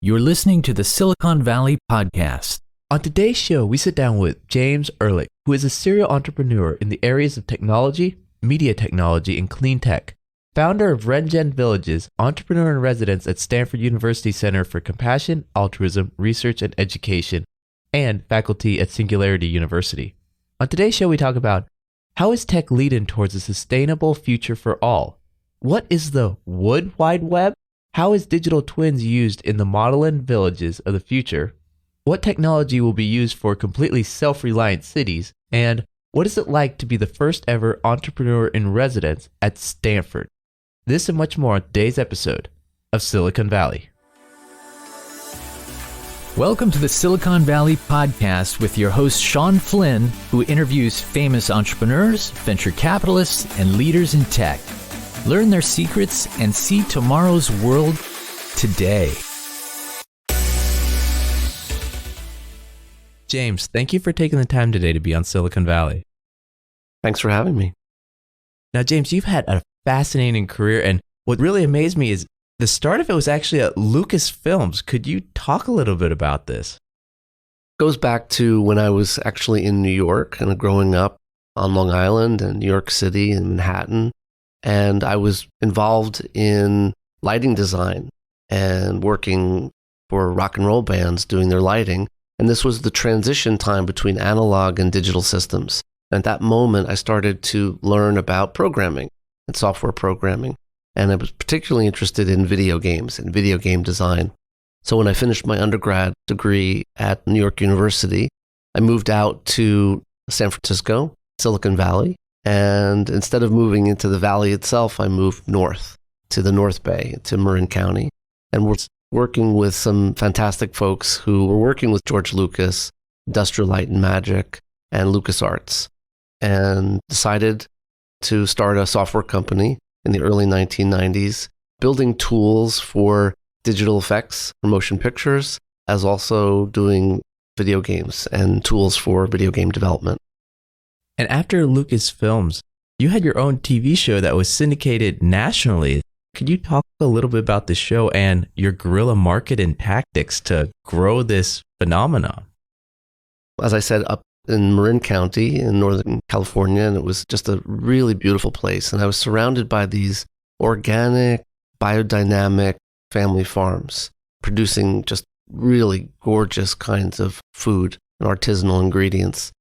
You're listening to the Silicon Valley Podcast. On today's show, we sit down with James Ehrlich, who is a serial entrepreneur in the areas of technology, media technology, and clean tech. Founder of ReGen Villages, entrepreneur in residence at Stanford University Center for Compassion, Altruism, Research, and Education, and faculty at Singularity University. On today's show, we talk about how is tech leading towards a sustainable future for all? What is the Wood Wide Web? How is digital twins used in the modeling villages of the future? What technology will be used for completely self-reliant cities? And what is it like to be the first ever entrepreneur in residence at Stanford? This and much more on today's episode of Silicon Valley. Welcome to the Silicon Valley Podcast with your host, Sean Flynn, who interviews famous entrepreneurs, venture capitalists, and leaders in tech. Learn their secrets and see tomorrow's world today. James, thank you for taking the time today to be on Silicon Valley. Thanks for having me. Now, James, you've had a fascinating career, and what really amazed me is the start of it was actually at Lucasfilms. Could you talk a little bit about this? It goes back to when I was actually in New York and growing up on Long Island and New York City and Manhattan. And I was involved in lighting design and working for rock and roll bands doing their lighting. And this was the transition time between analog and digital systems. And at that moment, I started to learn about programming and software programming. And I was particularly interested in video games and video game design. So when I finished my undergrad degree at New York University, I moved out to San Francisco, Silicon Valley. And instead of moving into the valley itself, I moved north to the North Bay, to Marin County. And we're working with some fantastic folks who were working with George Lucas, Industrial Light and Magic, and LucasArts, and decided to start a software company in the early 1990s, building tools for digital effects for motion pictures, as also doing video games and tools for video game development. And after Lucasfilms, you had your own TV show that was syndicated nationally. Could you talk a little bit about the show and your guerrilla market and tactics to grow this phenomenon? As I said, up in Marin County in Northern California, and it was just a really beautiful place. And I was surrounded by these organic, biodynamic family farms producing just really gorgeous kinds of food and artisanal ingredients.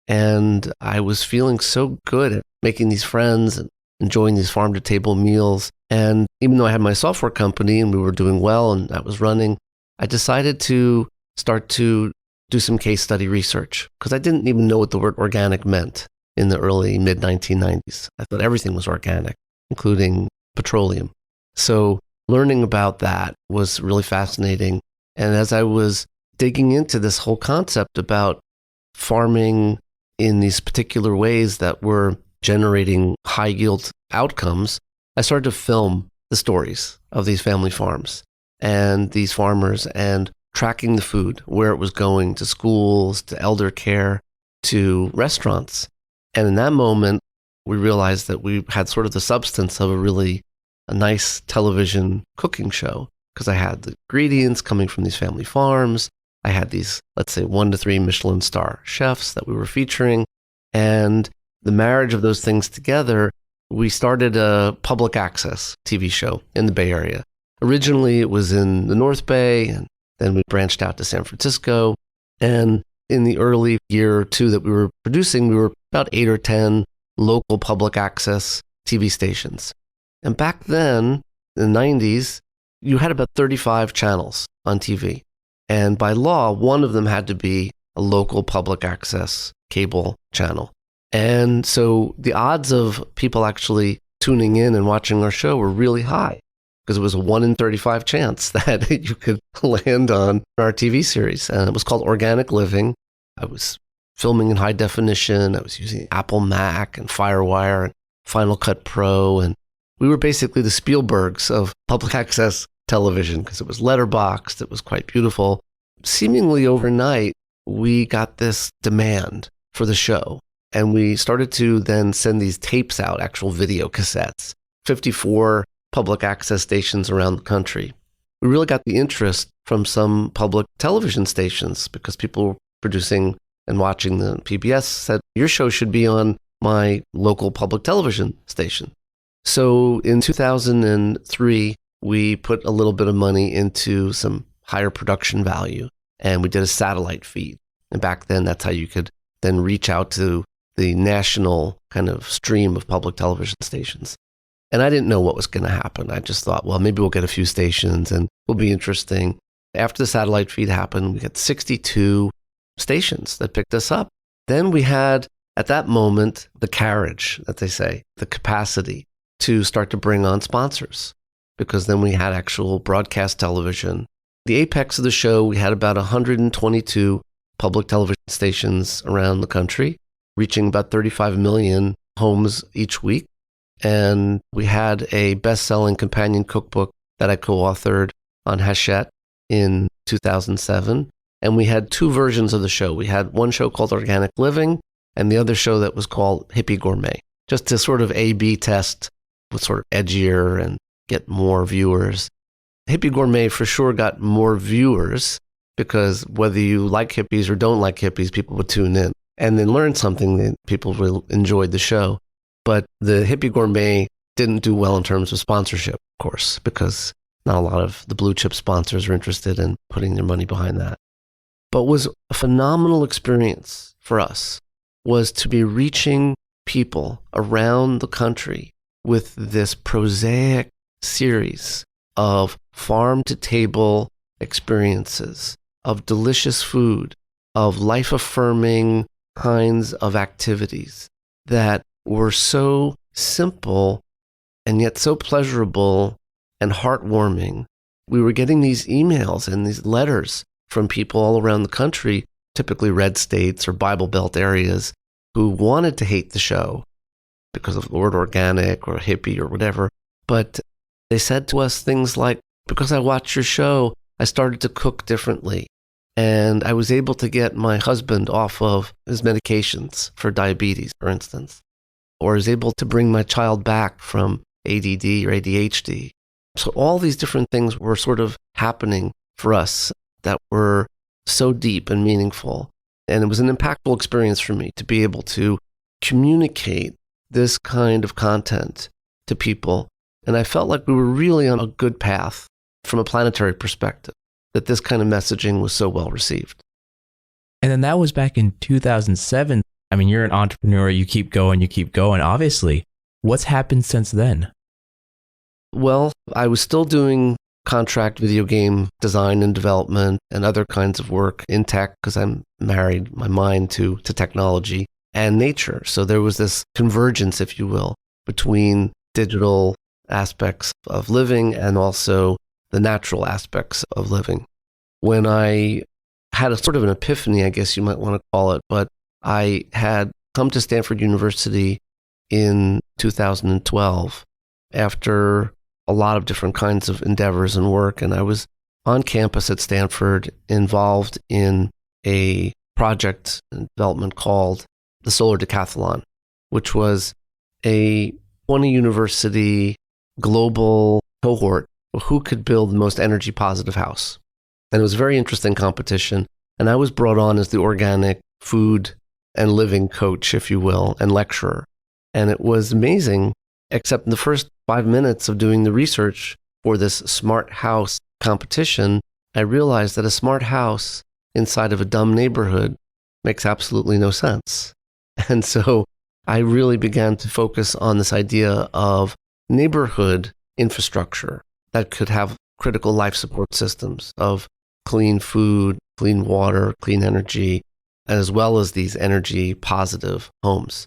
And I was feeling so good at making these friends and enjoying these farm-to-table meals. And even though I had my software company and we were doing well and that was running, I decided to start to do some case study research because I didn't even know what the word organic meant in the early mid-1990s. I thought everything was organic, including petroleum. So learning about that was really fascinating. And as I was digging into this whole concept about farming in these particular ways that were generating high yield outcomes, I started to film the stories of these family farms and these farmers and tracking the food, where it was going to schools, to elder care, to restaurants. And in that moment, we realized that we had sort of the substance of a nice television cooking show because I had the ingredients coming from these family farms. I had these, let's say, 1 to 3 Michelin star chefs that we were featuring. And the marriage of those things together, we started a public access TV show in the Bay Area. Originally, it was in the North Bay, and then we branched out to San Francisco. And in the early year or two that we were producing, we were about 8 or 10 local public access TV stations. And back then, in the 90s, you had about 35 channels on TV. And by law, one of them had to be a local public access cable channel. And so the odds of people actually tuning in and watching our show were really high because it was a 1 in 35 chance that you could land on our TV series. And it was called Organic Living. I was filming in high definition. I was using Apple Mac and FireWire and Final Cut Pro. And we were basically the Spielbergs of public access television because it was letterboxed. It was quite beautiful. Seemingly overnight, we got this demand for the show. And we started to then send these tapes out, actual video cassettes, 54 public access stations around the country. We really got the interest from some public television stations because people were producing and watching the PBS said, your show should be on my local public television station. So in 2003, we put a little bit of money into some higher production value, and we did a satellite feed. And back then, that's how you could then reach out to the national kind of stream of public television stations. And I didn't know what was going to happen. I just thought, well, maybe we'll get a few stations and it'll be interesting. After the satellite feed happened, we had 62 stations that picked us up. Then we had, at that moment, the carriage, that they say, the capacity to start to bring on sponsors, because then we had actual broadcast television. The apex of the show, we had about 122 public television stations around the country, reaching about 35 million homes each week. And we had a best-selling companion cookbook that I co-authored on Hachette in 2007. And we had two versions of the show. We had one show called Organic Living and the other show that was called Hippie Gourmet, just to sort of A/B test with sort of edgier and get more viewers. Hippie Gourmet for sure got more viewers because whether you like hippies or don't like hippies, people would tune in and then learn something that people really enjoyed the show. But the Hippie Gourmet didn't do well in terms of sponsorship, of course, because not a lot of the blue chip sponsors are interested in putting their money behind that. But was a phenomenal experience for us was to be reaching people around the country with this prosaic series of farm-to-table experiences, of delicious food, of life-affirming kinds of activities that were so simple and yet so pleasurable and heartwarming. We were getting these emails and these letters from people all around the country, typically red states or Bible Belt areas, who wanted to hate the show because of the word organic or hippie or whatever. But they said to us things like, because I watched your show, I started to cook differently. And I was able to get my husband off of his medications for diabetes, for instance, or was able to bring my child back from ADD or ADHD. So all these different things were sort of happening for us that were so deep and meaningful. And it was an impactful experience for me to be able to communicate this kind of content to people. And I felt like we were really on a good path from a planetary perspective, that this kind of messaging was so well received. And then that was back in 2007. I mean, you're an entrepreneur, you keep going, obviously. What's happened since then? Well, I was still doing contract video game design and development and other kinds of work in tech because I'm married my mind to technology and nature. So there was this convergence, if you will, between digital aspects of living and also the natural aspects of living. When I had a sort of an epiphany, I guess you might want to call it, but I had come to Stanford University in 2012 after a lot of different kinds of endeavors and work. And I was on campus at Stanford involved in a project and development called the Solar Decathlon, which was a 20-university global cohort of who could build the most energy positive house. And it was a very interesting competition. And I was brought on as the organic food and living coach, if you will, and lecturer. And it was amazing, except in the first 5 minutes of doing the research for this smart house competition, I realized that a smart house inside of a dumb neighborhood makes absolutely no sense. And so I really began to focus on this idea of neighborhood infrastructure that could have critical life support systems of clean food, clean water, clean energy, as well as these energy positive homes.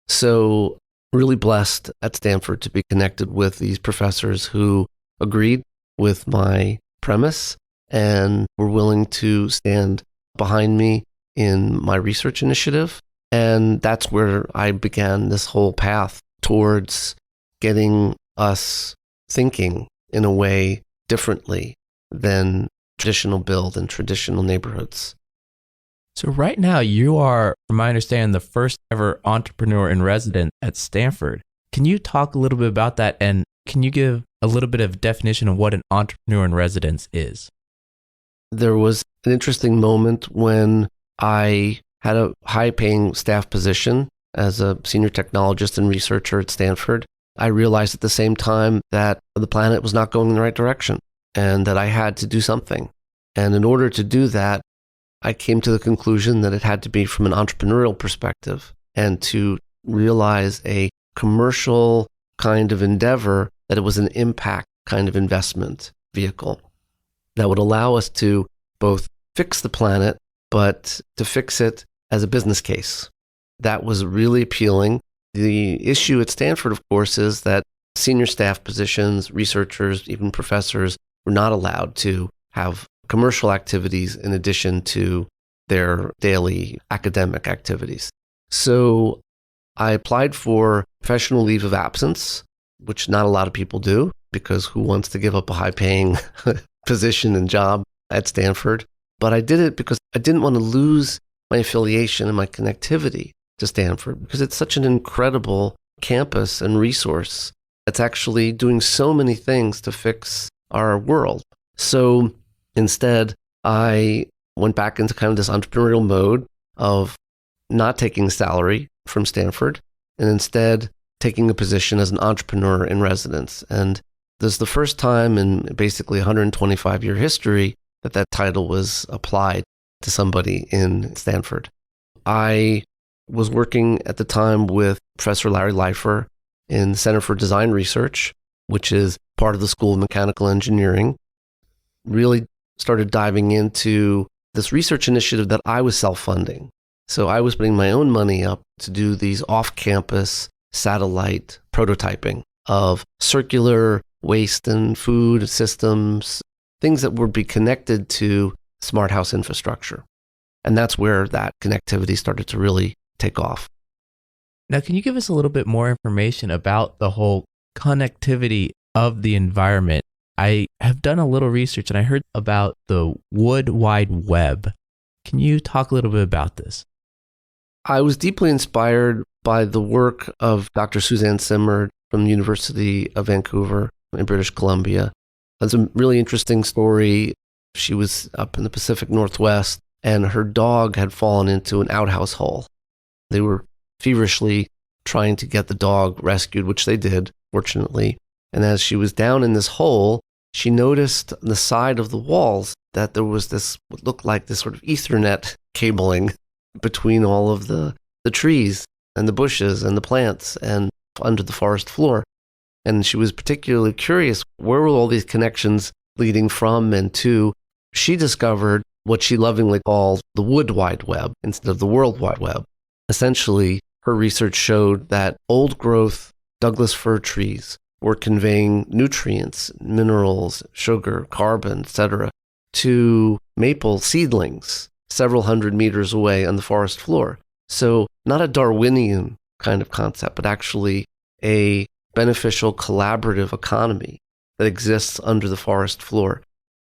So really blessed at Stanford to be connected with these professors who agreed with my premise and were willing to stand behind me in my research initiative. And that's where I began this whole path towards getting us thinking in a way differently than traditional build and traditional neighborhoods. So right now you are, from my understanding, the first ever entrepreneur in residence at Stanford. Can you talk a little bit about that? And can you give a little bit of definition of what an entrepreneur in residence is? there was an interesting moment when I had a high-paying staff position as a senior technologist and researcher at Stanford. I realized at the same time that the planet was not going in the right direction and that I had to do something. And in order to do that, I came to the conclusion that it had to be from an entrepreneurial perspective and to realize a commercial kind of endeavor, that it was an impact kind of investment vehicle that would allow us to both fix the planet, but to fix it as a business case. That was really appealing. The issue at Stanford, of course, is that senior staff positions, researchers, even professors, were not allowed to have commercial activities in addition to their daily academic activities. So I applied for professional leave of absence, which not a lot of people do, because who wants to give up a high-paying position and job at Stanford? But I did it because I didn't want to lose my affiliation and my connectivity to Stanford, because it's such an incredible campus and resource that's actually doing so many things to fix our world. So instead, I went back into kind of this entrepreneurial mode of not taking salary from Stanford and instead taking a position as an entrepreneur in residence. And this is the first time in basically 125-year history that that title was applied to somebody in Stanford. I was working at the time with Professor Larry Leifer in the Center for Design Research, which is part of the School of Mechanical Engineering. Really started diving into this research initiative that I was self-funding. So I was putting my own money up to do these off-campus satellite prototyping of circular waste and food systems, things that would be connected to smart house infrastructure. And that's where that connectivity started to really take off. Now, can you give us a little bit more information about the whole connectivity of the environment? I have done a little research and I heard about the Wood Wide Web. Can you talk a little bit about this? I was deeply inspired by the work of Dr. Suzanne Simard from the University of Vancouver in British Columbia. It's a really interesting story. She was up in the Pacific Northwest and her dog had fallen into an outhouse hole. They were feverishly trying to get the dog rescued, which they did, fortunately. And as she was down in this hole, she noticed on the side of the walls that there was this, what looked like this sort of Ethernet cabling between all of the trees and the bushes and the plants and under the forest floor. And she was particularly curious, where were all these connections leading from and to? She discovered what she lovingly called the Wood Wide Web instead of the World Wide Web. Essentially, her research showed that old growth Douglas fir trees were conveying nutrients, minerals, sugar, carbon, etc., to maple seedlings several hundred meters away on the forest floor. So not a Darwinian kind of concept, but actually a beneficial collaborative economy that exists under the forest floor.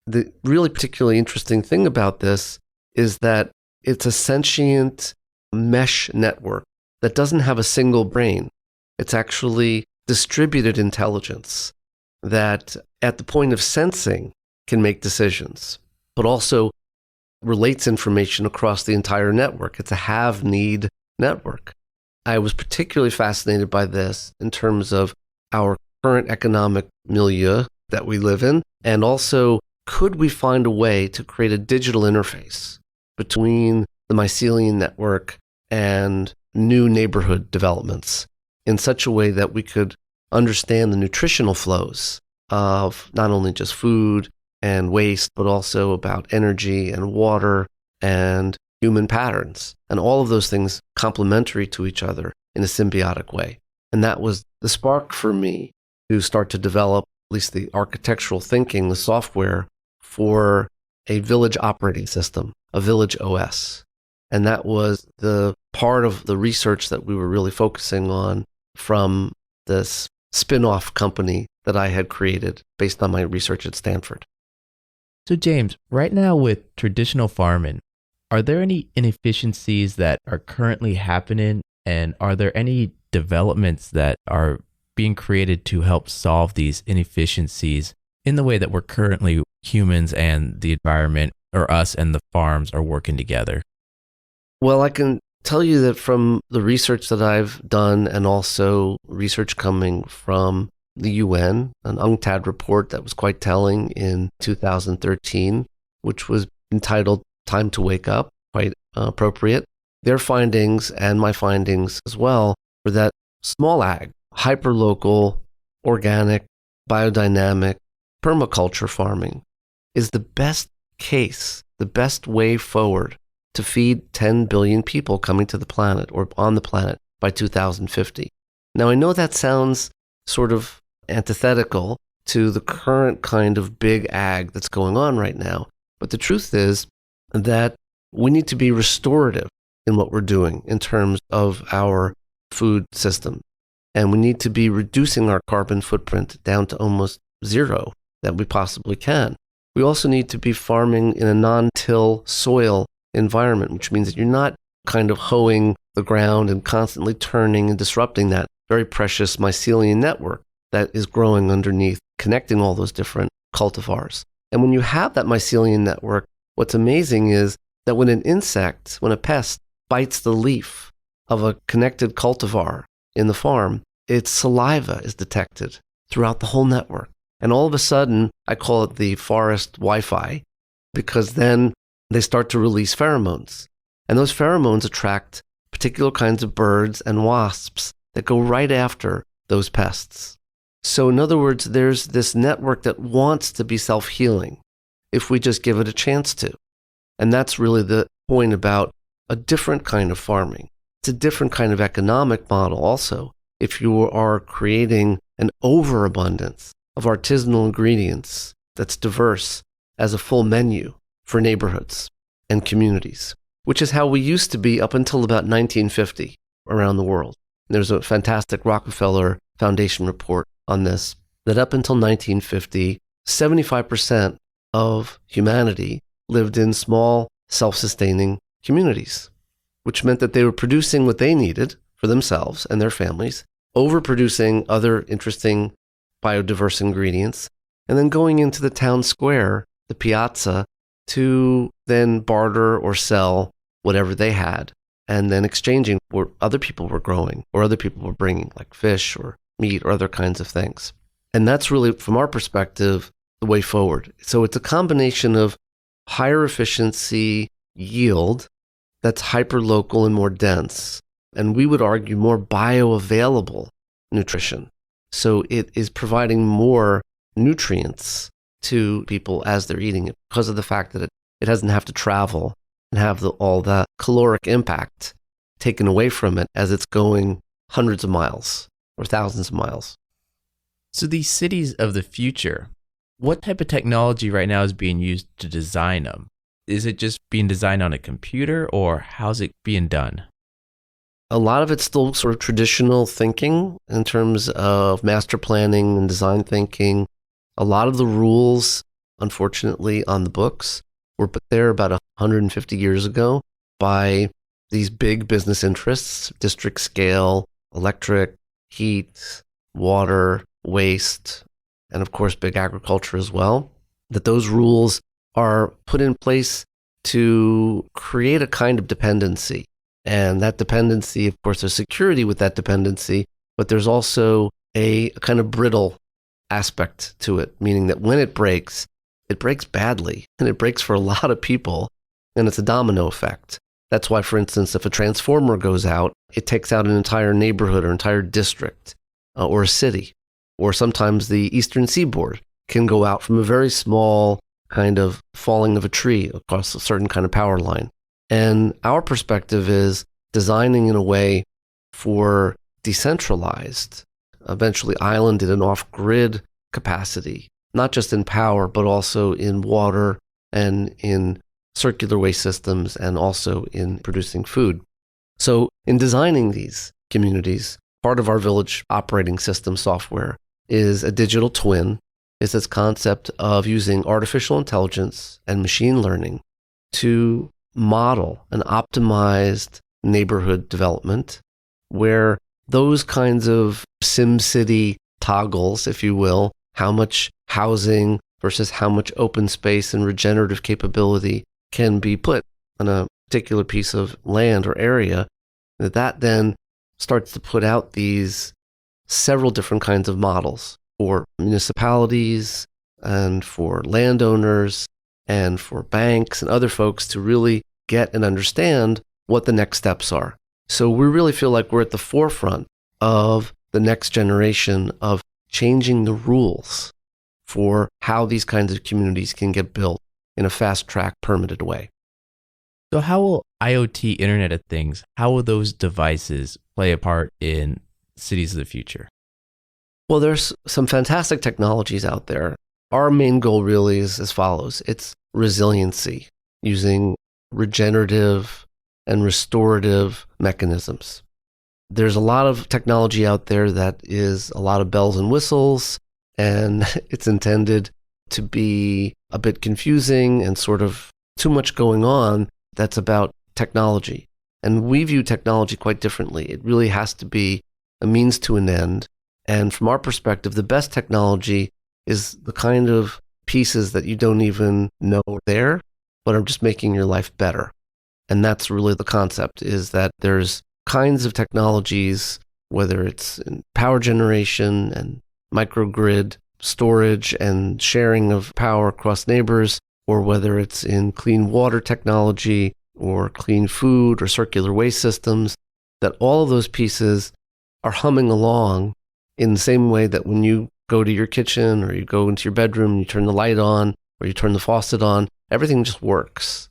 The really particularly interesting thing about this is that it's a sentient mesh network that doesn't have a single brain. It's actually distributed intelligence that at the point of sensing can make decisions, but also relates information across the entire network. It's a have-need network. I was particularly fascinated by this in terms of our current economic milieu that we live in, and also could we find a way to create a digital interface between the mycelium network and new neighborhood developments in such a way that we could understand the nutritional flows of not only just food and waste, but also about energy and water and human patterns, and all of those things complementary to each other in a symbiotic way. And that was the spark for me to start to develop at least the architectural thinking, the software for a village operating system, a village OS. And that was the part of the research that we were really focusing on from this spin-off company that I had created based on my research at Stanford. So James, right now with traditional farming, are there any inefficiencies that are currently happening, and are there any developments that are being created to help solve these inefficiencies in the way that we're currently humans and the environment or us and the farms are working together? Well, I can tell you that from the research that I've done and also research coming from the UN, an UNCTAD report that was quite telling in 2013, which was entitled Time to Wake Up, quite appropriate. Their findings and my findings as well were that small ag, hyperlocal, organic, biodynamic, permaculture farming is the best case, the best way forward to feed 10 billion people coming to the planet or on the planet by 2050. Now, I know that sounds sort of antithetical to the current kind of big ag that's going on right now, but the truth is that we need to be restorative in what we're doing in terms of our food system. And we need to be reducing our carbon footprint down to almost zero that we possibly can. We also need to be farming in a non-till soil environment, which means that you're not kind of hoeing the ground and constantly turning and disrupting that very precious mycelium network that is growing underneath, connecting all those different cultivars. And when you have that mycelium network, what's amazing is that when an insect, when a pest bites the leaf of a connected cultivar in the farm, its saliva is detected throughout the whole network. And all of a sudden, I call it the forest Wi-Fi, because then they start to release pheromones. And those pheromones attract particular kinds of birds and wasps that go right after those pests. So in other words, there's this network that wants to be self-healing if we just give it a chance to. And that's really the point about a different kind of farming. It's a different kind of economic model also. If you are creating an overabundance of artisanal ingredients that's diverse as a full menu for neighborhoods and communities, which is how we used to be up until about 1950 around the world. And there's a fantastic Rockefeller Foundation report on this, that up until 1950, 75% of humanity lived in small, self-sustaining communities, which meant that they were producing what they needed for themselves and their families, overproducing other interesting biodiverse ingredients, and then going into the town square, the piazza, to then barter or sell whatever they had, and then exchanging what other people were growing or other people were bringing, like fish or meat or other kinds of things. And that's really, from our perspective, the way forward. So it's a combination of higher efficiency yield that's hyper-local and more dense, and we would argue more bioavailable nutrition. So it is providing more nutrients to people as they're eating it because of the fact that it doesn't have to travel and have all the caloric impact taken away from it as it's going hundreds of miles or thousands of miles. So these cities of the future, what type of technology right now is being used to design them? Is it just being designed on a computer, or how's it being done? A lot of it's still sort of traditional thinking in terms of master planning and design thinking. A lot of the rules, unfortunately, on the books were put there about 150 years ago by these big business interests, district scale, electric, heat, water, waste, and of course, big agriculture as well, that those rules are put in place to create a kind of dependency. And that dependency, of course, there's security with that dependency, but there's also a kind of brittle aspect to it, meaning that when it breaks badly, and it breaks for a lot of people, and it's a domino effect. That's why, for instance, if a transformer goes out, it takes out an entire neighborhood or entire district or a city, or sometimes the eastern seaboard can go out from a very small kind of falling of a tree across a certain kind of power line. And our perspective is designing in a way for decentralized, eventually islanded and off-grid capacity, not just in power, but also in water and in circular waste systems and also in producing food. So in designing these communities, part of our village operating system software is a digital twin. It's this concept of using artificial intelligence and machine learning to model an optimized neighborhood development where those kinds of SimCity toggles, if you will, how much housing versus how much open space and regenerative capability can be put on a particular piece of land or area, that then starts to put out these several different kinds of models for municipalities and for landowners and for banks and other folks to really get and understand what the next steps are. So we really feel like we're at the forefront of the next generation of changing the rules for how these kinds of communities can get built in a fast-track, permitted way. So how will IoT, Internet of Things, how will those devices play a part in cities of the future? Well, there's some fantastic technologies out there. Our main goal really is as follows. It's resiliency using regenerative and restorative mechanisms. There's a lot of technology out there that is a lot of bells and whistles, and it's intended to be a bit confusing and sort of too much going on that's about technology. And we view technology quite differently. It really has to be a means to an end. And from our perspective, the best technology is the kind of pieces that you don't even know are there, but are just making your life better. And that's really the concept, is that there's kinds of technologies, whether it's in power generation and microgrid storage and sharing of power across neighbors, or whether it's in clean water technology or clean food or circular waste systems, that all of those pieces are humming along in the same way that when you go to your kitchen or you go into your bedroom and you turn the light on or you turn the faucet on, everything just works.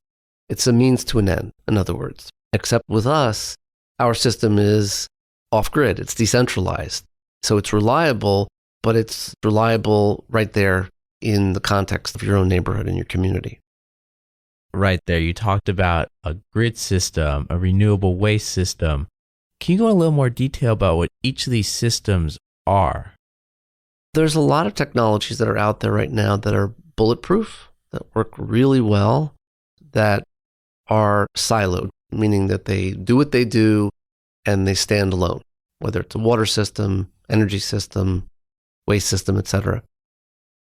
It's a means to an end, in other words. Except with us, our system is off-grid. It's decentralized. So it's reliable, but it's reliable right there in the context of your own neighborhood and your community. Right there, you talked about a grid system, a renewable waste system. Can you go in a little more detail about what each of these systems are? There's a lot of technologies that are out there right now that are bulletproof, that work really well, that are siloed, meaning that they do what they do and they stand alone, whether it's a water system, energy system, waste system, etc.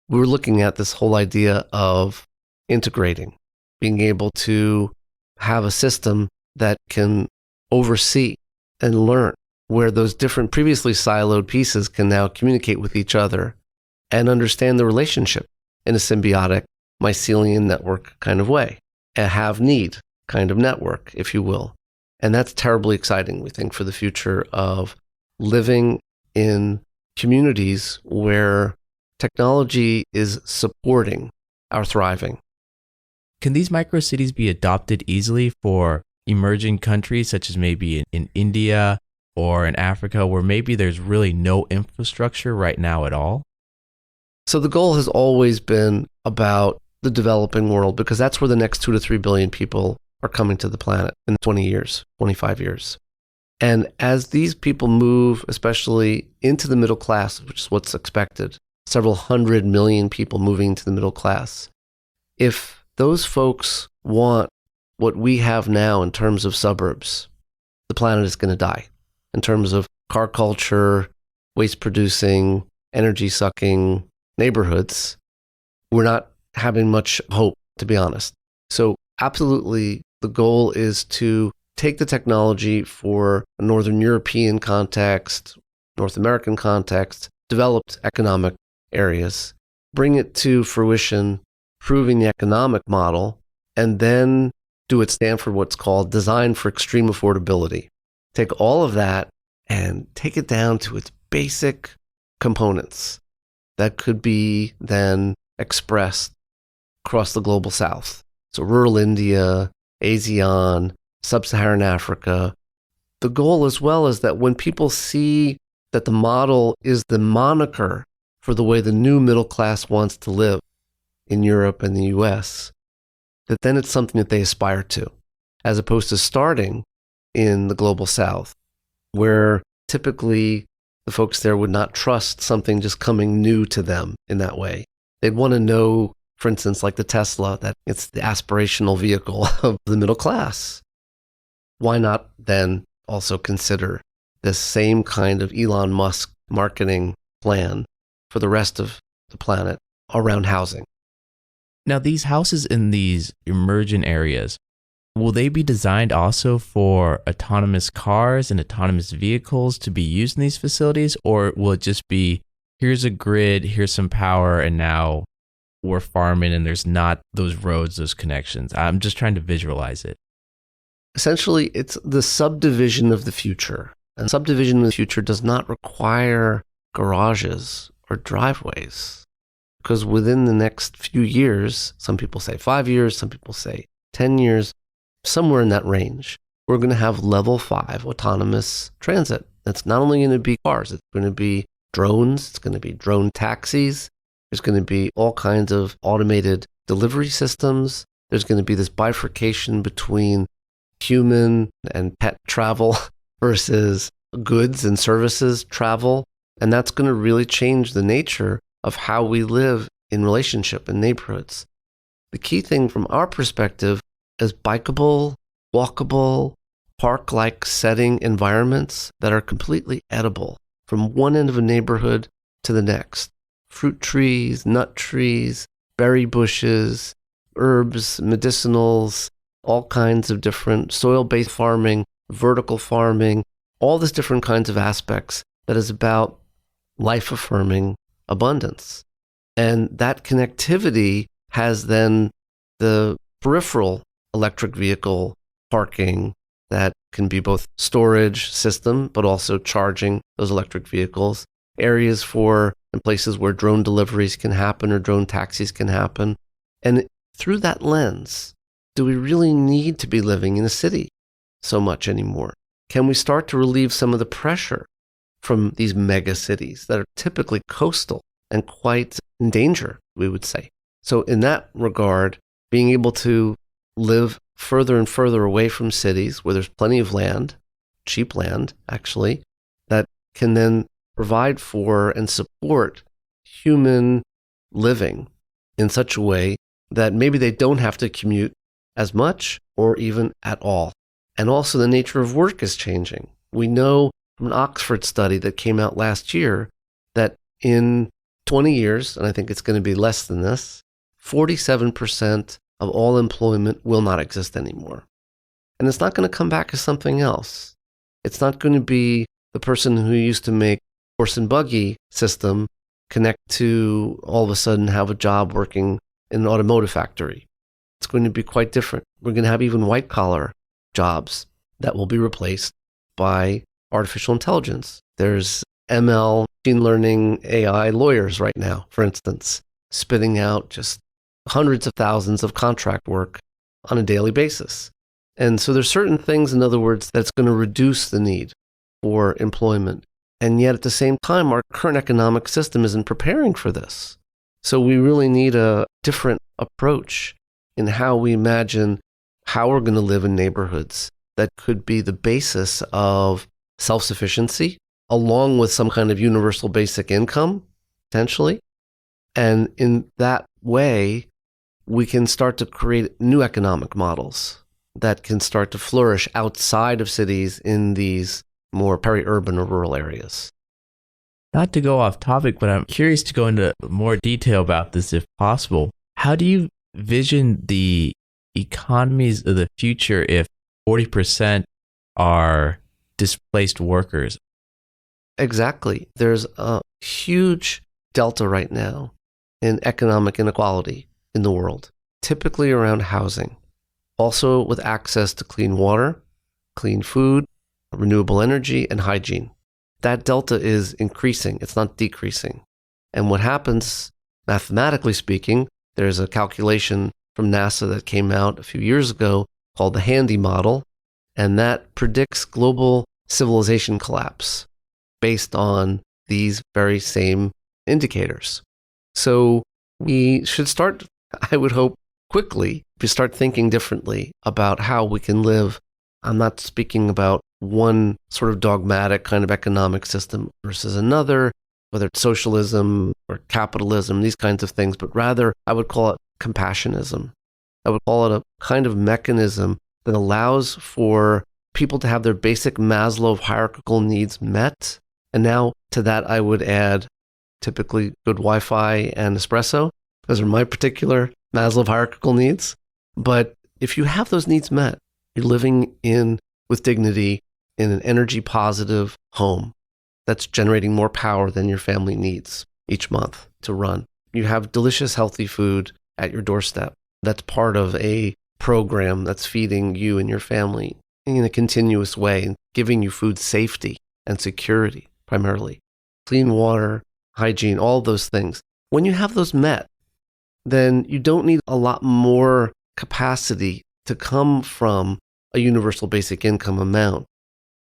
We were looking at this whole idea of integrating, being able to have a system that can oversee and learn, where those different previously siloed pieces can now communicate with each other and understand the relationship in a symbiotic mycelial network kind of way, a have-need kind of network, if you will. And that's terribly exciting, we think, for the future of living in communities where technology is supporting our thriving. Can these microcities be adopted easily for emerging countries, such as maybe in India or in Africa, where maybe there's really no infrastructure right now at all? So the goal has always been about the developing world, because that's where the next 2 to 3 billion people are coming to the planet in 20 years, 25 years. And as these people move, especially into the middle class, which is what's expected, several 100 million people moving into the middle class, if those folks want what we have now in terms of suburbs, the planet is going to die. In terms of car culture, waste producing, energy sucking neighborhoods, we're not having much hope, to be honest. So absolutely, the goal is to take the technology for a Northern European context, North American context, developed economic areas, bring it to fruition, proving the economic model, and then do at Stanford what's called design for extreme affordability. Take all of that and take it down to its basic components that could be then expressed across the global south. So rural India, ASEAN, Sub-Saharan Africa. The goal as well is that when people see that the model is the moniker for the way the new middle class wants to live in Europe and the US, that then it's something that they aspire to, as opposed to starting in the global south, where typically the folks there would not trust something just coming new to them in that way. They'd want to know, for instance, like the Tesla, that it's the aspirational vehicle of the middle class. Why not then also consider this same kind of Elon Musk marketing plan for the rest of the planet around housing? Now, these houses in these emergent areas, will they be designed also for autonomous cars and autonomous vehicles to be used in these facilities? Or will it just be, here's a grid, here's some power, and now we're farming and there's not those roads, those connections? I'm just trying to visualize it. Essentially, it's the subdivision of the future. And subdivision of the future does not require garages or driveways. Because within the next few years, some people say 5 years, some people say 10 years, somewhere in that range, we're going to have level 5 autonomous transit. It's not only going to be cars, it's going to be drones, it's going to be drone taxis, there's going to be all kinds of automated delivery systems. There's going to be this bifurcation between human and pet travel versus goods and services travel. And that's going to really change the nature of how we live in relationship in neighborhoods. The key thing from our perspective is bikeable, walkable, park-like setting environments that are completely edible from one end of a neighborhood to the next. Fruit trees, nut trees, berry bushes, herbs, medicinals, all kinds of different soil-based farming, vertical farming, all these different kinds of aspects that is about life-affirming abundance. And that connectivity has then the peripheral electric vehicle parking that can be both storage system, but also charging those electric vehicles, areas for and places where drone deliveries can happen or drone taxis can happen. And through that lens, do we really need to be living in a city so much anymore? Can we start to relieve some of the pressure from these mega cities that are typically coastal and quite in danger, we would say? So in that regard, being able to live further and further away from cities where there's plenty of land, cheap land actually, that can then provide for and support human living in such a way that maybe they don't have to commute as much or even at all. And also the nature of work is changing. We know from an Oxford study that came out last year that in 20 years, and I think it's going to be less than this, 47% of all employment will not exist anymore. And it's not going to come back as something else. It's not going to be the person who used to make horse and buggy system connect to all of a sudden have a job working in an automotive factory. It's going to be quite different. We're going to have even white collar jobs that will be replaced by artificial intelligence. There's ML, machine learning, AI lawyers right now, for instance, spitting out just hundreds of thousands of contract work on a daily basis. And so there's certain things, in other words, that's going to reduce the need for employment. And yet at the same time, our current economic system isn't preparing for this. So we really need a different approach in how we imagine how we're going to live in neighborhoods that could be the basis of self-sufficiency, along with some kind of universal basic income, potentially. And in that way, we can start to create new economic models that can start to flourish outside of cities in these more peri-urban or rural areas. Not to go off topic, but I'm curious to go into more detail about this if possible. How do you vision the economies of the future if 40% are displaced workers? Exactly. There's a huge delta right now in economic inequality in the world, typically around housing, also with access to clean water, clean food, renewable energy, and hygiene. That delta is increasing. It's not decreasing. And what happens, mathematically speaking, there's a calculation from NASA that came out a few years ago called the Handy model, and that predicts global civilization collapse based on these very same indicators. So we should start, I would hope, quickly to start thinking differently about how we can live. I'm not speaking about one sort of dogmatic kind of economic system versus another, whether it's socialism or capitalism, these kinds of things, but rather I would call it compassionism. I would call it a kind of mechanism that allows for people to have their basic Maslow hierarchical needs met. And now to that, I would add typically good Wi-Fi and espresso. Those are my particular Maslow hierarchical needs. But if you have those needs met, you're living with dignity in an energy positive home that's generating more power than your family needs each month to run. You have delicious, healthy food at your doorstep. That's part of a program that's feeding you and your family in a continuous way and giving you food safety and security, primarily. Clean water, hygiene, all those things. When you have those met, then you don't need a lot more capacity to come from a universal basic income amount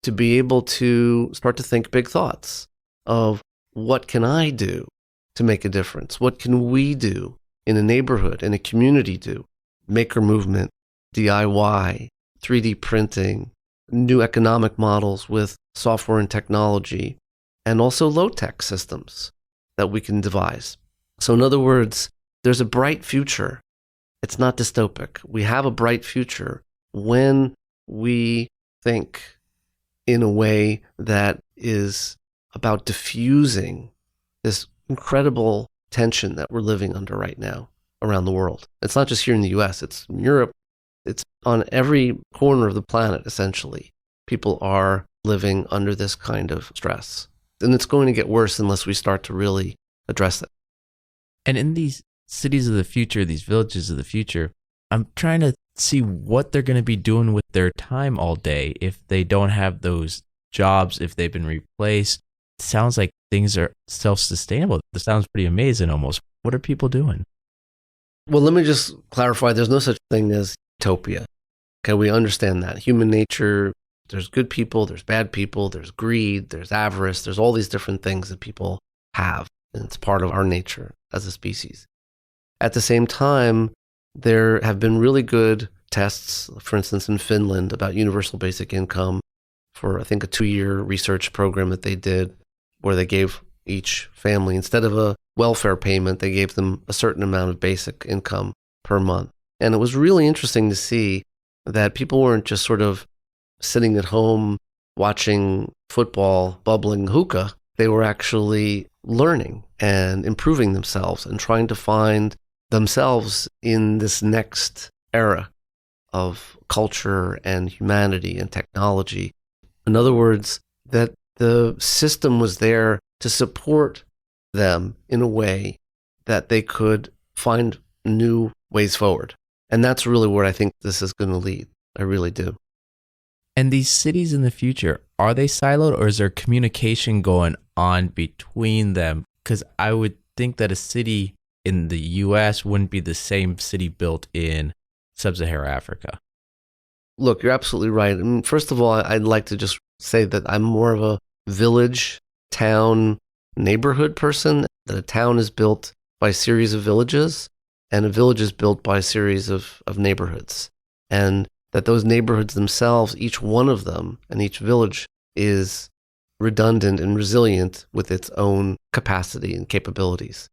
to be able to start to think big thoughts of what can I do to make a difference? What can we do in a neighborhood, in a community do? Maker movement, DIY, 3D printing, new economic models with software and technology, and also low-tech systems that we can devise. So in other words, there's a bright future. It's not dystopic. We have a bright future when we think in a way that is about diffusing this incredible tension that we're living under right now around the world. It's not just here in the US, it's in Europe. It's on every corner of the planet, essentially. People are living under this kind of stress. And it's going to get worse unless we start to really address it. And in these cities of the future, these villages of the future, I'm trying to see what they're going to be doing with their time all day if they don't have those jobs, if they've been replaced. It sounds like things are self-sustainable. This sounds pretty amazing almost. What are people doing? Well, let me just clarify. There's no such thing as utopia. Okay, we understand that. Human nature, there's good people, there's bad people, there's greed, there's avarice, there's all these different things that people have. And it's part of our nature as a species. At the same time, there have been really good tests, for instance, in Finland about universal basic income for, I think, a 2-year research program that they did where they gave each family, instead of a welfare payment, they gave them a certain amount of basic income per month. And it was really interesting to see that people weren't just sort of sitting at home watching football, bubbling hookah. They were actually learning and improving themselves and trying to find themselves in this next era of culture and humanity and technology. In other words, that the system was there to support them in a way that they could find new ways forward. And that's really where I think this is going to lead. I really do. And these cities in the future, are they siloed or is there communication going on between them? Because I would think that a city in the US wouldn't be the same city built in sub-Saharan Africa. Look, you're absolutely right. I mean, first of all, I'd like to just say that I'm more of a village, town, neighborhood person, that a town is built by a series of villages and a village is built by a series of neighborhoods. And that those neighborhoods themselves, each one of them and each village is redundant and resilient with its own capacity and capabilities.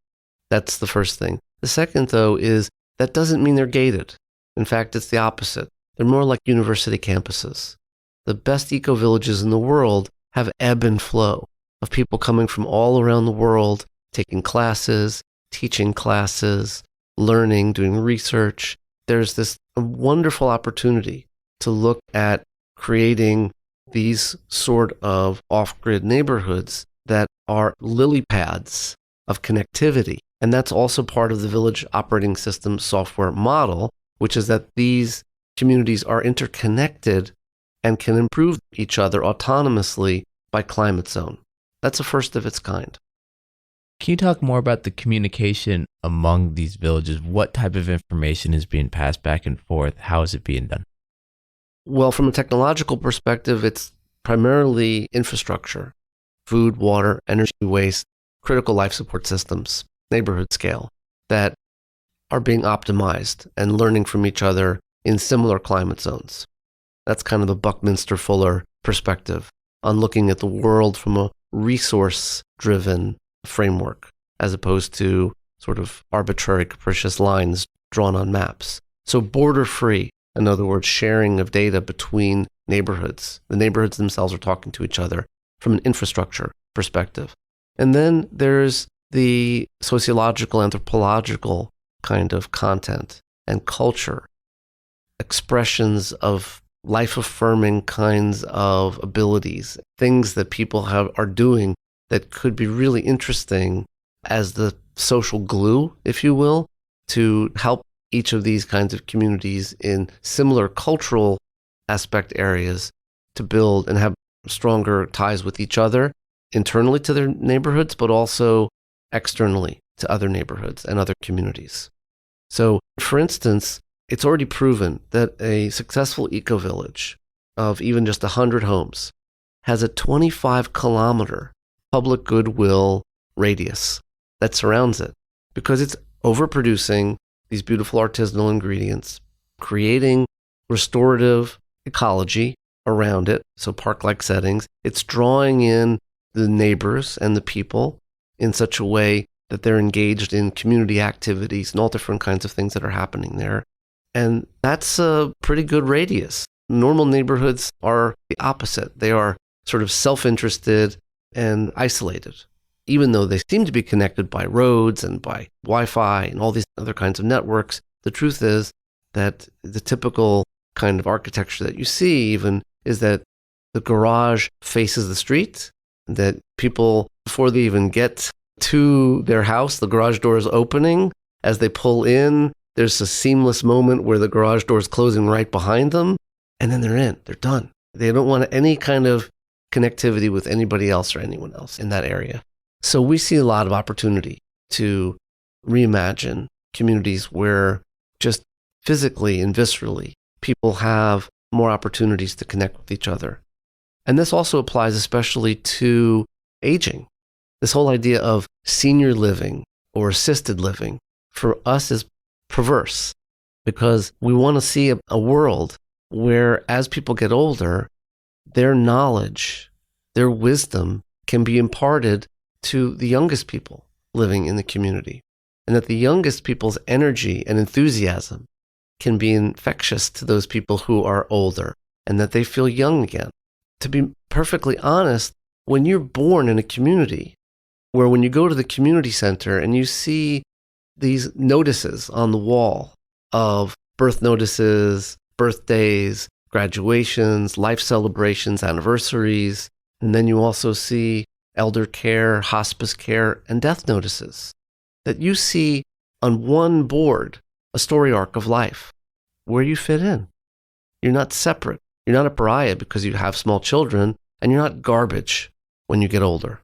That's the first thing. The second, though, is that doesn't mean they're gated. In fact, it's the opposite. They're more like university campuses. The best eco-villages in the world have ebb and flow of people coming from all around the world, taking classes, teaching classes, learning, doing research. There's this wonderful opportunity to look at creating these sort of off-grid neighborhoods that are lily pads of connectivity. And that's also part of the village operating system software model, which is that these communities are interconnected and can improve each other autonomously by climate zone. That's a first of its kind. Can you talk more about the communication among these villages? What type of information is being passed back and forth? How is it being done? Well, from a technological perspective, it's primarily infrastructure, food, water, energy, waste, critical life support systems, neighborhood scale, that are being optimized and learning from each other in similar climate zones. That's kind of the Buckminster-Fuller perspective on looking at the world from a resource-driven framework, as opposed to sort of arbitrary, capricious lines drawn on maps. So border-free, in other words, sharing of data between neighborhoods. The neighborhoods themselves are talking to each other from an infrastructure perspective. And then there's the sociological, anthropological kind of content and culture, expressions of life-affirming kinds of abilities, things that people are doing that could be really interesting as the social glue, if you will, to help each of these kinds of communities in similar cultural aspect areas to build and have stronger ties with each other internally to their neighborhoods, but also externally to other neighborhoods and other communities. So, for instance, it's already proven that a successful eco-village of even just 100 homes has a 25-kilometer public goodwill radius that surrounds it because it's overproducing these beautiful artisanal ingredients, creating restorative ecology around it, so park-like settings. It's drawing in the neighbors and the people in such a way that they're engaged in community activities and all different kinds of things that are happening there. And that's a pretty good radius. Normal neighborhoods are the opposite. They are sort of self-interested and isolated. Even though they seem to be connected by roads and by Wi-Fi and all these other kinds of networks, the truth is that the typical kind of architecture that you see even is that the garage faces the street, that people, before they even get to their house, the garage door is opening. As they pull in, there's a seamless moment where the garage door is closing right behind them, and then they're in, they're done. They don't want any kind of connectivity with anybody else or anyone else in that area. So we see a lot of opportunity to reimagine communities where just physically and viscerally people have more opportunities to connect with each other. And this also applies especially to aging. This whole idea of senior living or assisted living for us is perverse because we want to see a world where as people get older, their knowledge, their wisdom can be imparted to the youngest people living in the community, and that the youngest people's energy and enthusiasm can be infectious to those people who are older, and that they feel young again. To be perfectly honest, when you're born in a community, where when you go to the community center and you see these notices on the wall of birth notices, birthdays, graduations, life celebrations, anniversaries, and then you also see elder care, hospice care, and death notices, that you see on one board a story arc of life, where you fit in. You're not separate. You're not a pariah because you have small children, and you're not garbage when you get older.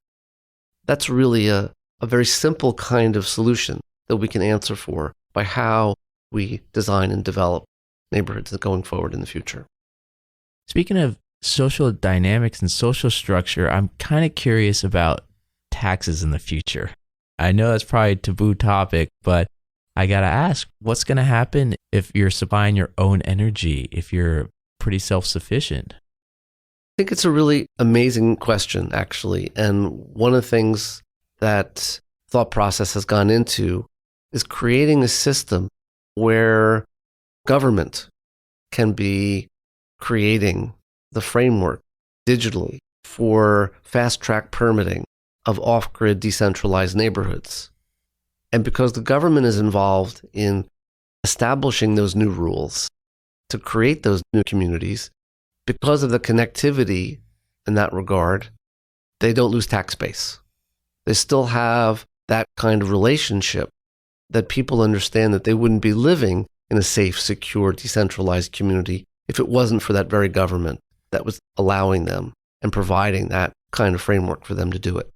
That's really a very simple kind of solution that we can answer for by how we design and develop neighborhoods going forward in the future. Speaking of social dynamics and social structure, I'm kind of curious about taxes in the future. I know that's probably a taboo topic, but I got to ask, what's going to happen if you're supplying your own energy, if you're pretty self-sufficient? I think it's a really amazing question, actually. And one of the things that thought process has gone into is creating a system where government can be creating the framework digitally for fast-track permitting of off-grid decentralized neighborhoods. And because the government is involved in establishing those new rules to create those new communities, because of the connectivity in that regard, they don't lose tax base. They still have that kind of relationship that people understand that they wouldn't be living in a safe, secure, decentralized community if it wasn't for that very government that was allowing them and providing that kind of framework for them to do it.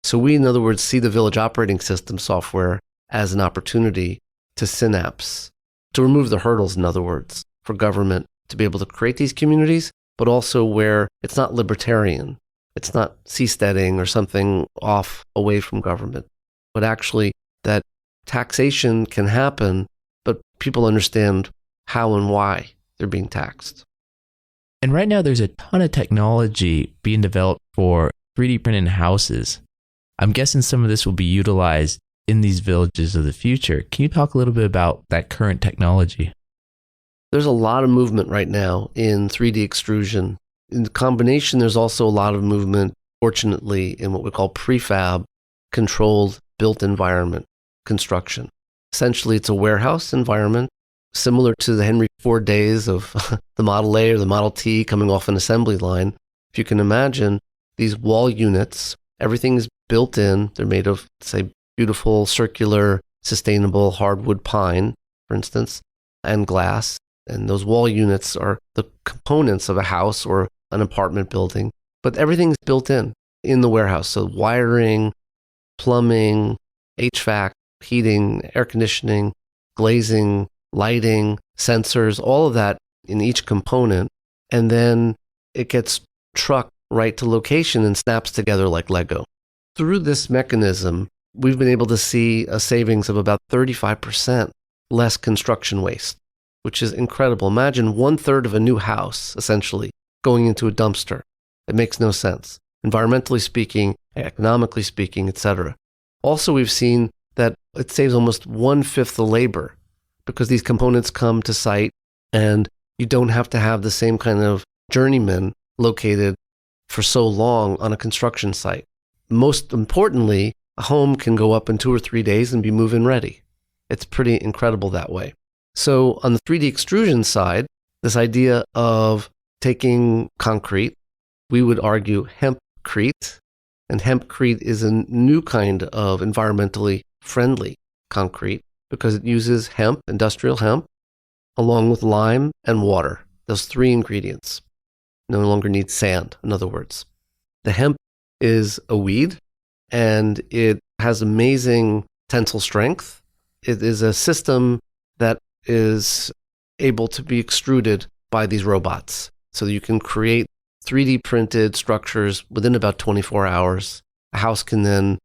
So we, in other words, see the village operating system software as an opportunity to synapse, to remove the hurdles, in other words, for government to be able to create these communities, but also where it's not libertarian, it's not seasteading or something off away from government, but actually that taxation can happen, but people understand how and why they're being taxed. And right now there's a ton of technology being developed for 3D printed houses. I'm guessing some of this will be utilized in these villages of the future. Can you talk a little bit about that current technology? There's a lot of movement right now in 3D extrusion. In the combination, there's also a lot of movement, fortunately, in what we call prefab controlled built environment construction. Essentially, it's a warehouse environment similar to the Henry Ford days of the Model A or the Model T coming off an assembly line. If you can imagine these wall units, everything is built in. They're made of, say, beautiful, circular, sustainable hardwood pine, for instance, and glass. And those wall units are the components of a house or an apartment building. But everything's built in the warehouse. So wiring, plumbing, HVAC, heating, air conditioning, glazing, lighting, sensors, all of that in each component. And then it gets trucked right to location and snaps together like Lego. Through this mechanism, we've been able to see a savings of about 35% less construction waste, which is incredible. Imagine 1/3 of a new house, essentially, going into a dumpster. It makes no sense, environmentally speaking, economically speaking, etc. Also, we've seen that it saves almost 1/5 the labor because these components come to site and you don't have to have the same kind of journeyman located for so long on a construction site. Most importantly, a home can go up in 2 or 3 days and be move-in ready. It's pretty incredible that way. So on the 3D extrusion side, this idea of taking concrete, we would argue hempcrete, and hempcrete is a new kind of environmentally friendly concrete because it uses hemp, industrial hemp, along with lime and water, those 3 ingredients. No longer needs sand, in other words. The hemp is a weed, and it has amazing tensile strength. It is a system that is able to be extruded by these robots. So you can create 3D printed structures within about 24 hours. A house can then,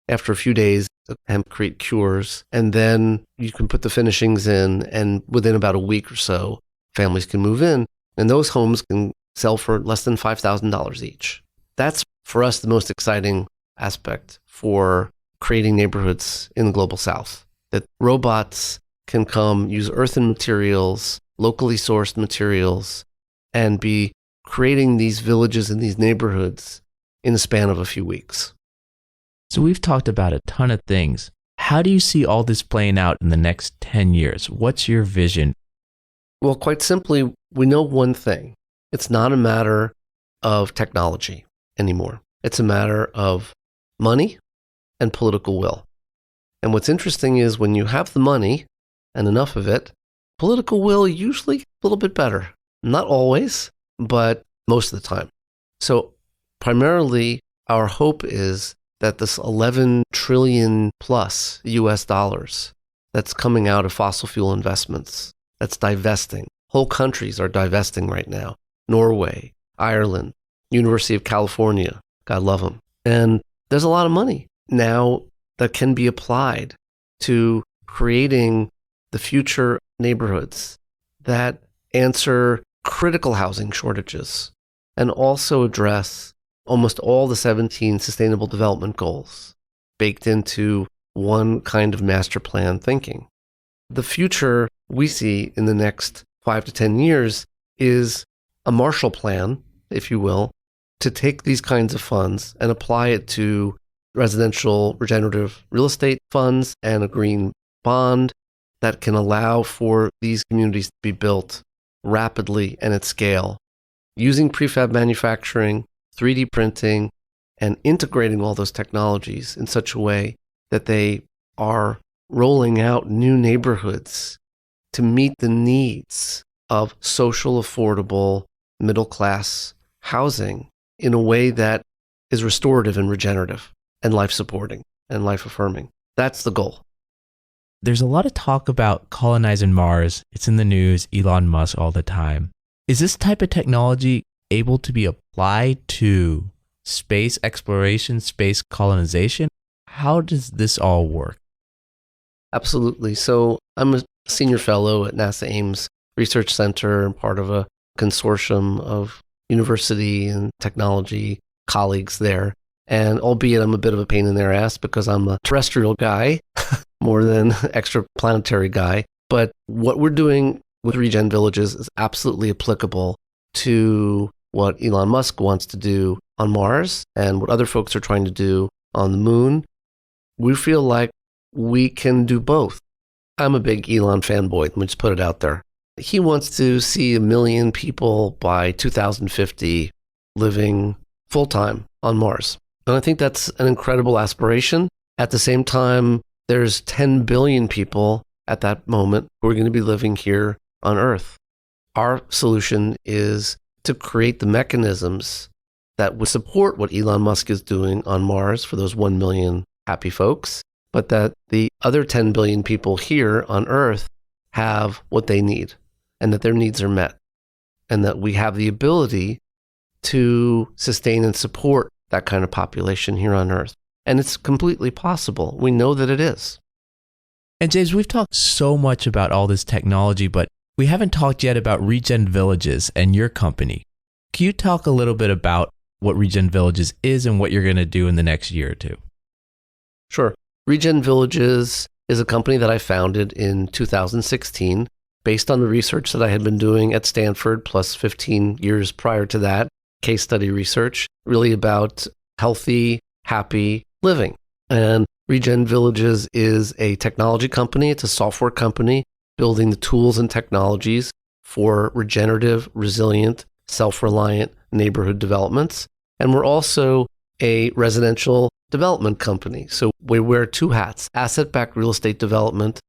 after a few days, the hempcrete cures, and then you can put the finishings in, and within about a week or so, families can move in, and those homes can sell for less than $5,000 each. That's, for us, the most exciting aspect for creating neighborhoods in the Global South, that robots can come, use earthen materials, locally sourced materials, and be creating these villages and these neighborhoods in the span of a few weeks. So we've talked about a ton of things. How do you see all this playing out in the next 10 years? What's your vision? Well, quite simply, we know one thing. It's not a matter of technology anymore. It's a matter of money and political will. And what's interesting is when you have the money and enough of it, political will usually gets a little bit better. Not always, but most of the time. So primarily, our hope is that this 11 trillion plus US dollars that's coming out of fossil fuel investments, that's divesting. Whole countries are divesting right now. Norway, Ireland, University of California, God love them. And there's a lot of money now that can be applied to creating the future neighborhoods that answer critical housing shortages and also address almost all the 17 Sustainable Development Goals baked into one kind of master plan thinking. The future we see in the next 5 to 10 years is a Marshall Plan, if you will, to take these kinds of funds and apply it to residential regenerative real estate funds and a green bond that can allow for these communities to be built rapidly and at scale, using prefab manufacturing, 3D printing, and integrating all those technologies in such a way that they are rolling out new neighborhoods to meet the needs of social, affordable, middle-class housing in a way that is restorative and regenerative and life-supporting and life-affirming. That's the goal. There's a lot of talk about colonizing Mars. It's in the news, Elon Musk all the time. Is this type of technology able to be applied to space exploration, space colonization? How does this all work? Absolutely. So I'm a senior fellow at NASA Ames Research Center and part of a consortium of university and technology colleagues there. And albeit I'm a bit of a pain in their ass because I'm a terrestrial guy more than extraplanetary guy. But what we're doing with ReGen Villages is absolutely applicable to what Elon Musk wants to do on Mars and what other folks are trying to do on the moon. We feel like we can do both. I'm a big Elon fanboy. Let me just put it out there. He wants to see 1 million people by 2050 living full-time on Mars. And I think that's an incredible aspiration. At the same time, there's 10 billion people at that moment who are going to be living here on Earth. Our solution is to create the mechanisms that would support what Elon Musk is doing on Mars for those 1 million happy folks, but that the other 10 billion people here on Earth have what they need and that their needs are met and that we have the ability to sustain and support that kind of population here on Earth. And it's completely possible. We know that it is. And James, we've talked so much about all this technology, but we haven't talked yet about ReGen Villages and your company. Can you talk a little bit about what ReGen Villages is and what you're going to do in the next year or two? Sure. ReGen Villages is a company that I founded in 2016 based on the research that I had been doing at Stanford, plus 15 years prior to that, case study research, really about healthy, happy living. And ReGen Villages is a technology company. It's a software company building the tools and technologies for regenerative, resilient, self-reliant neighborhood developments. And we're also a residential development company. So we wear two hats, asset-backed real estate development,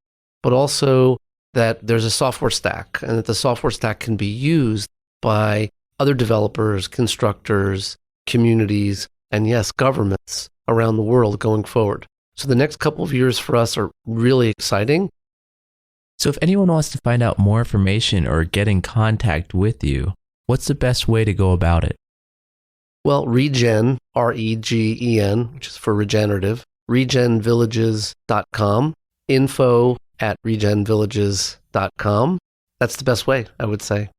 but also that there's a software stack and that the software stack can be used by other developers, constructors, communities, and yes, governments around the world going forward. So the next couple of years for us are really exciting. So if anyone wants to find out more information or get in contact with you, what's the best way to go about it? Well, ReGen, ReGen, which is for regenerative, regenvillages.com, info@regenvillages.com. That's the best way, I would say.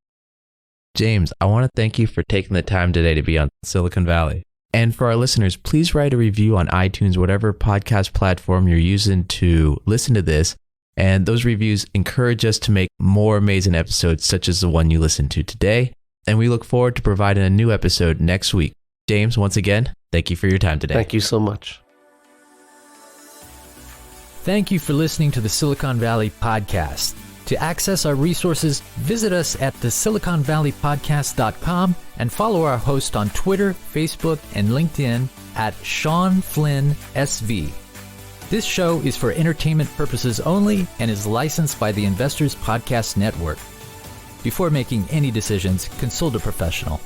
James, I want to thank you for taking the time today to be on Silicon Valley. And for our listeners, please write a review on iTunes, whatever podcast platform you're using to listen to this. And those reviews encourage us to make more amazing episodes such as the one you listened to today. And we look forward to providing a new episode next week. James, once again, thank you for your time today. Thank you so much. Thank you for listening to the Silicon Valley Podcast. To access our resources, visit us at thesiliconvalleypodcast.com and follow our host on Twitter, Facebook, and LinkedIn at Sean Flynn SV. This show is for entertainment purposes only and is licensed by the Investors Podcast Network. Before making any decisions, consult a professional.